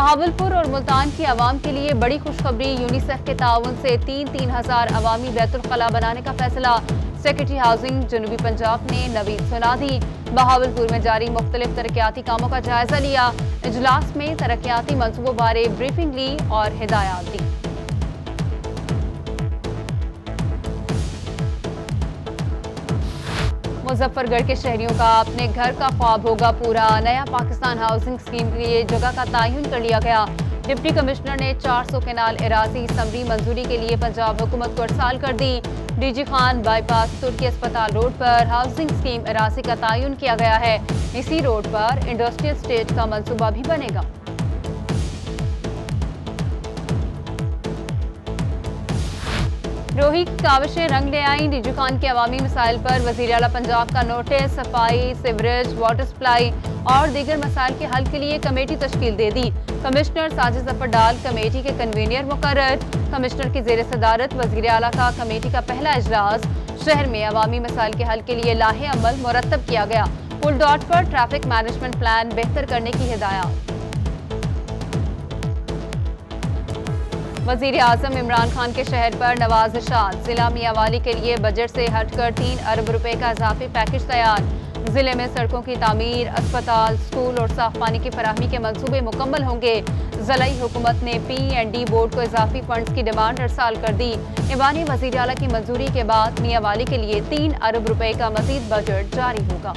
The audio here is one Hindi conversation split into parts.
बहावलपुर और मुल्तान की आवाम के लिए बड़ी खुशखबरी। यूनिसेफ के ताउन से 3,000 अवामी बैतुल खला बनाने का फैसला। सेक्रेटरी हाउसिंग जनूबी पंजाब ने नवीद सुना दी। बहावलपुर में जारी मुख्तलिफ तरक्याती कामों का जायजा लिया। इजलास में तरक्याती मंसूबों बारे ब्रीफिंग ली और हिदायत दी। मुजफ्फरगढ़ के शहरियों का अपने घर का ख्वाब होगा पूरा। नया पाकिस्तान हाउसिंग स्कीम के लिए जगह का तयन कर लिया गया। डिप्टी कमिश्नर ने 400 केनाल एराजी समरी मंजूरी के लिए पंजाब हुकूमत को अरसाल कर दी। डीजी खान बाईपास तुर्की अस्पताल रोड पर हाउसिंग स्कीम एराजी का तयन किया गया है। इसी रोड पर इंडस्ट्रियल स्टेट का मंसूबा भी बनेगा। रोही की काविशें रंग ले आईं। डीजी खान के अवामी मसाइल पर वजीर आला पंजाब का नोटिस। सफाई, सीवरेज, वाटर सप्लाई और दीगर मसाइल के हल के लिए कमेटी तश्कील दे दी। कमिश्नर साजिद जफर डाल कमेटी के कन्वीनर मुकर्रर। कमिश्नर की जेर सदारत वजीर आला का कमेटी का पहला इजलास। शहर में अवामी मसाइल के हल के लिए लाहे अमल मुरतब किया गया। पुल डॉट पर ट्रैफिक मैनेजमेंट प्लान बेहतर करने की हिदायत। वजीर आजम इमरान खान के शहर पर नवाजिशात। जिला मियांवाली के लिए बजट से हटकर 3 अरब रुपए का इजाफी पैकेज तैयार। जिले में सड़कों की तामीर, अस्पताल, स्कूल और साफ पानी की फराहमी के मंसूबे मुकम्मल होंगे। ज़िलाई हुकूमत ने P&D बोर्ड को इजाफी फंड्स की डिमांड अरसाल कर दी। ईवानी वजीर आला की मंजूरी के बाद मियांवाली के लिए 3 अरब रुपए का मजीद बजट जारी होगा।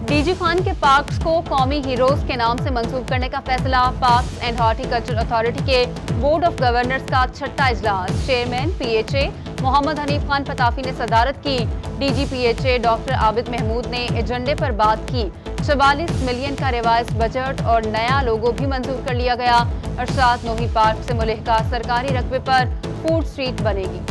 डीजी खान के पार्क्स को कौमी हीरोज के नाम से मंसूब करने का फैसला। पार्क्स एंड हॉर्टिकल्चर अथॉरिटी के बोर्ड ऑफ गवर्नर्स का 6ठा इजलास। चेयरमैन PHA मोहम्मद हनीफ खान पताफी ने सदारत की। DG PHA doctor Abid Mahmood ने एजेंडे पर बात की। 44 मिलियन का रिवाइज बजट और नया लोगो भी मंजूर कर लिया गया। अरशाद नोही पार्क से मुल्हिका सरकारी रकबे पर फूड स्ट्रीट बनेगी।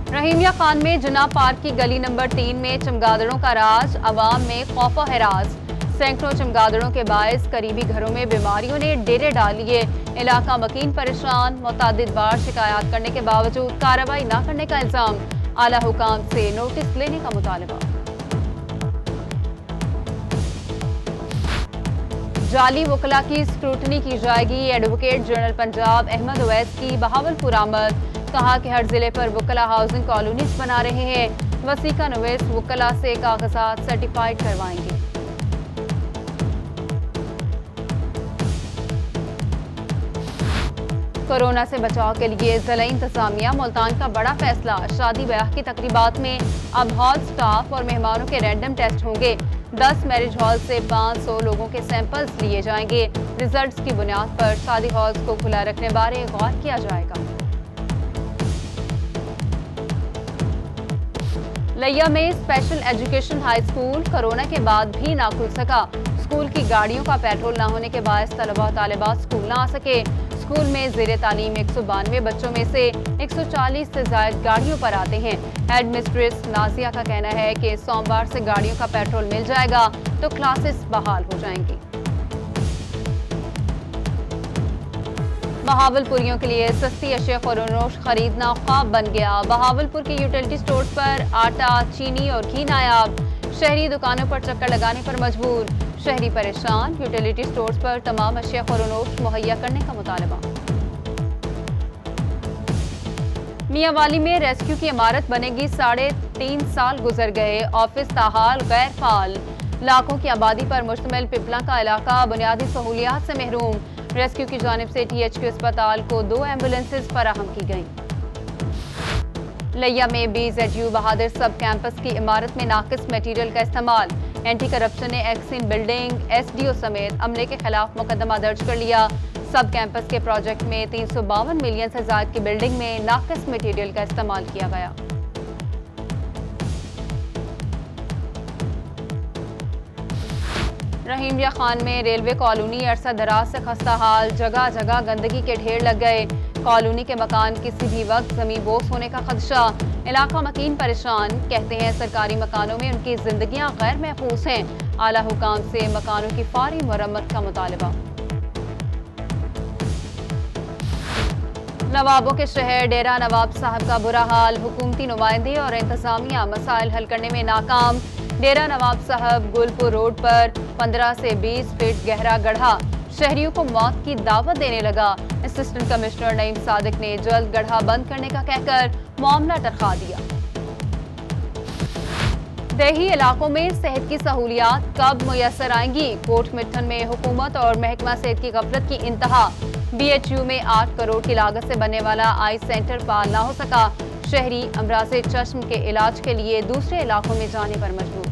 रहीमिया खान में जुना पार्क की गली नंबर 3 में चमगादड़ों का राज। अवाम में खौफ और हिरास। सैकड़ों चमगादड़ों के बायस करीबी घरों में बीमारियों ने डेरे डाल लिए। इलाका मकीन परेशान। मुतअद्दिद बार शिकायत करने के बावजूद कार्रवाई न करने का इल्जाम। आला हुकाम से नोटिस लेने का मुतालबा। जाली वकला की स्क्रूटनी की जाएगी। एडवोकेट जनरल पंजाब अहमद उवैस की बहावलपुर आमद। कहा कि हर जिले पर वकला हाउसिंग कॉलोनीज बना रहे हैं। वसीका नवेस वकला से कागजात सर्टिफाइड करवाएंगे। कोरोना से बचाव के लिए जिला इंतजामिया मुल्तान का बड़ा फैसला। शादी ब्याह की तकरीबात में अब हॉल स्टाफ और मेहमानों के रैंडम टेस्ट होंगे। 10 मैरिज हॉल से 500 लोगों के सैंपल्स लिए जाएंगे। रिजल्ट्स की बुनियाद पर शादी हॉल्स को खुला रखने बारे गौर किया जाएगा। लिया में special education high school corona के बाद भी ना खुल सका। स्कूल की गाड़ियों का पेट्रोल न होने के बायस तलबा तालिबात स्कूल न आ सके। स्कूल में ज़ेरे तालीम 192 बच्चों में से 140 से ज़ायद गाड़ियों पर आते हैं। हेड मिस्ट्रेस नाजिया का कहना है कि सोमवार से गाड़ियों का पेट्रोल मिल जाएगा तो क्लासेस बहाल हो जाएंगी। बहावलपुरियों के लिए सस्ती अशिया फरोनोश खरीदना ख्वाब बन गया। बहावलपुर के यूटिलिटी स्टोर्स पर आटा, चीनी और घी नायाब। शहरी दुकानों पर चक्कर लगाने पर मजबूर। शहरी परेशान। यूटिलिटी स्टोर्स पर तमाम अशिया फरोनोश मुहैया करने का मुतालबा। मियांवाली में रेस्क्यू की इमारत बनेगी। 3.5 साल गुजर गए। ऑफिस ताहाल गैर फाल। लाखों की आबादी पर मुश्तमिल पिपला का इलाका बुनियादी सहूलियात से महरूम। रेस्क्यू की जानिब से THQ अस्पताल को 2 एम्बुलेंसेज फराहम की गई। लिया में BZU बहादुर सब कैंपस की इमारत में नाकिस मटीरियल का इस्तेमाल। एंटी करप्शन ने एक्सिन बिल्डिंग, SDO समेत अमले के खिलाफ मुकदमा दर्ज कर लिया। सब कैंपस के प्रोजेक्ट में 352 मिलियन से ज्यादा की बिल्डिंग में नाकिस मटीरियल का इस्तेमाल किया गया। रहीमिया खान में रेलवे कॉलोनी अरसा दराज से खस्ता हाल। जगह जगह गंदगी के ढेर लग गए। कॉलोनी के मकान किसी भी वक्त जमीन बोस होने का खदशा। इलाका मकीन परेशान। कहते हैं सरकारी मकानों में उनकी जिंदगियां गैर महफूज हैं। आला हुकाम से मकानों की फौरी मरम्मत का मुतालबा। नवाबों के शहर डेरा नवाब साहब का बुरा हाल। हुकूमती नुमाइंदे और इंतजामिया मसाइल हल करने में नाकाम। डेरा नवाब साहब गुलपुर रोड पर 15 से 20 फीट गहरा गड्ढा शहरियों को मौत की दावत देने लगा। असिस्टेंट कमिश्नर नईम सादिक ने जल्द गड्ढा बंद करने का कहकर मामला टरखा दिया। देही इलाकों में सेहत की सहूलियात कब मुयस्सर आएंगी? कोट मिठन में हुकूमत और महकमा सेहत की गफलत की इंतहा। BHU में 8 करोड़ की लागत से बनने वाला आई सेंटर फाल ना हो सका। शहरी अमराज़े चश्म के इलाज के लिए दूसरे इलाकों में जाने पर मजबूर।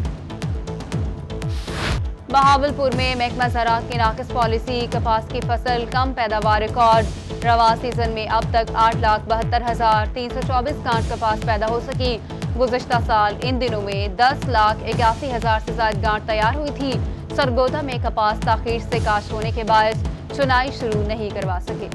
बहावलपुर में महकमा ज़राअत की नाकिस पॉलिसी, कपास की फसल कम पैदावार रिकॉर्ड। रवा सीजन में अब तक 8,72,324 गांठ कपास पैदा हो सकी। गुज़श्ता साल इन दिनों में 10,81,000 से ज्यादा गांठ तैयार हुई थी। सरगोदा में कपास ताखीर से काश्त होने के बाद चुनाई शुरू नहीं करवा सके।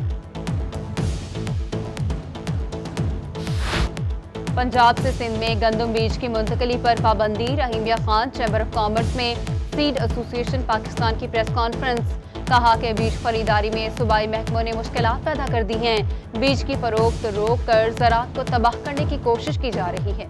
पंजाब से सिंध में गंदम बीज की मुंतकली पर पाबंदी। Rahimiya Khan chamber of commerce में सीड एसोसिएशन पाकिस्तान की प्रेस कॉन्फ्रेंस। कहा कि बीज खरीदारी में सूबाई महकमों ने मुश्किलात पैदा कर दी हैं। बीज की फरोख्त रोक कर ज़राअत को तबाह करने की कोशिश की जा रही है।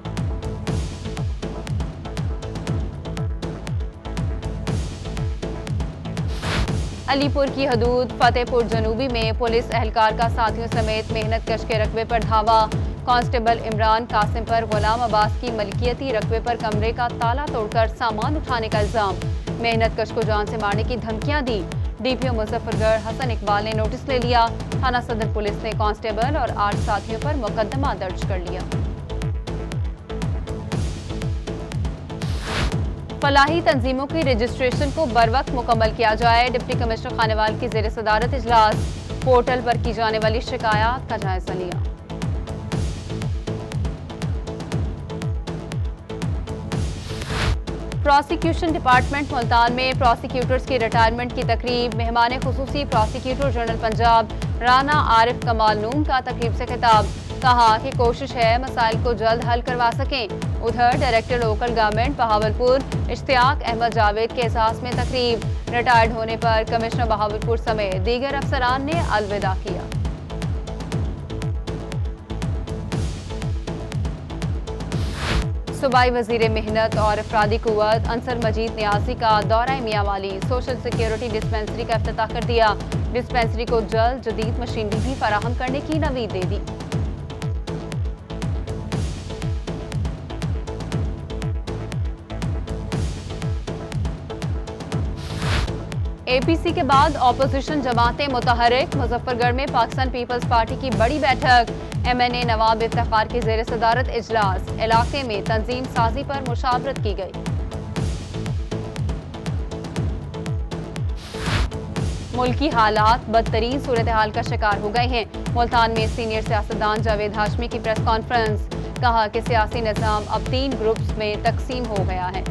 अलीपुर की हदूद फतेहपुर जनूबी में पुलिस एहलकार का साथियों समेत मेहनत कश के रकबे पर धावा। कांस्टेबल इमरान कासिम पर गुलाम अब्बास की मलकियती रकबे पर कमरे का ताला तोड़कर सामान उठाने का इल्जाम। मेहनत कश को जान से मारने की धमकियां दी। DPO मुजफ्फरगढ़ हसन इकबाल ने नोटिस ले लिया। थाना सदर पुलिस ने कांस्टेबल और 8 साथियों पर मुकदमा दर्ज कर लिया। फलाही तंजीमों की रजिस्ट्रेशन को बरवक्त मुकम्मल किया जाए। डिप्टी कमिश्नर खानेवाल की ज़ेर सदारत इजलास। पोर्टल पर की जाने वाली शिकायत का जायजा लिया। प्रोसिक्यूशन डिपार्टमेंट मुल्तान में प्रोसिक्यूटर्स की रिटायरमेंट की तकरीब। मेहमान खुसूसी प्रोसिक्यूटर जनरल पंजाब राना आरिफ कमाल नूम का तकरीब से खिताब। कहा कि कोशिश है मसाइल को जल्द हल करवा सकें। उधर director local government Bahawalpur Ishtiaq Ahmed Javed के एहसास में तकरीब। रिटायर्ड होने पर कमिश्नर बहावलपुर समेत दीगर अफसरान ने अलविदा किया। सूबाई वजीर मेहनत और अफरादी कुव्वत अंसर मजीद नियाजी का दौरा मियांवाली। सोशल सिक्योरिटी डिस्पेंसरी का इफ्तिताह कर दिया। डिस्पेंसरी को जल्द जदीद मशीनरी भी फराहम करने की नवीद दे दी। APC के बाद ऑपोजिशन जमातें मुतहरिक। मुजफ्फरगढ़ में पाकिस्तान पीपल्स पार्टी की बड़ी बैठक। MNA नवाब इफ्तिखार की ज़ेर सदारत इजलास। इलाके में तंजीम साजी पर मुशावरत की गई। मुल्की हालात बदतरीन सूरत हाल का शिकार हो गए हैं। मुल्तान में सीनियर सियासतदान जावेद हाशमी की प्रेस कॉन्फ्रेंस। कहा कि सियासी निज़ाम अब 3 ग्रुप्स में तकसीम हो गया है।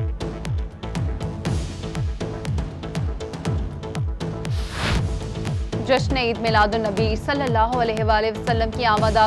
जश्न ईद मिलादुन नबी सल्लल्लाहु अलैहि वसल्लम की आमद।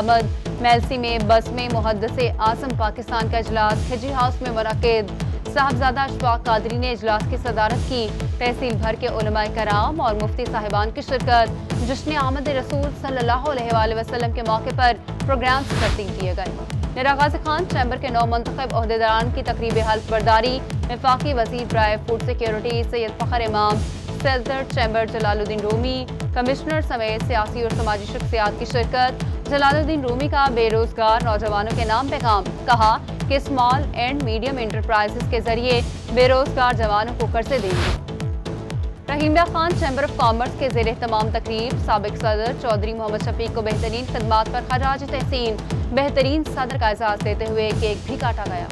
मेलसी में बस में मुहद्दिस आज़म पाकिस्तान का इजलास खिजी हाउस में मुनक्किद। साहबजादा अशफाक कादरी ने इजलास की सदारत की। तहसील भर के उलमाए कराम और मुफ्ती साहिबान की शिरकत। जश्न आमद रसूल सल्लल्लाहु अलैहि वसल्लम के मौके पर प्रोग्राम्स तरतीब किए गए। निरा गाजी खान चैम्बर के 9 मुंतखब ओहदेदारान की तकरीब हल्फ बर्दारी। वफाकी वजीर बराए फूड सिक्योरिटी सैयद फ़खर इमाम, सदर चैम्बर जलालुद्दीन रूमी, कमिश्नर समेत सियासी और समाजी शख्सियात की शिरकत। जलालुद्दीन रूमी का बेरोजगार नौजवानों के नाम पैगाम। कहा कि स्मॉल एंड मीडियम इंटरप्राइजेस के जरिए बेरोजगार जवानों को कर्जे देंगे। Rahimiya Khan chamber of commerce के ज़ेर तमाम तकरीब। साबिक सदर चौधरी मोहम्मद शफीक को बेहतरीन खदमात पर खराज तहसीन। बेहतरीन सदर का एजाज़ देते हुए केक भी काटा गया।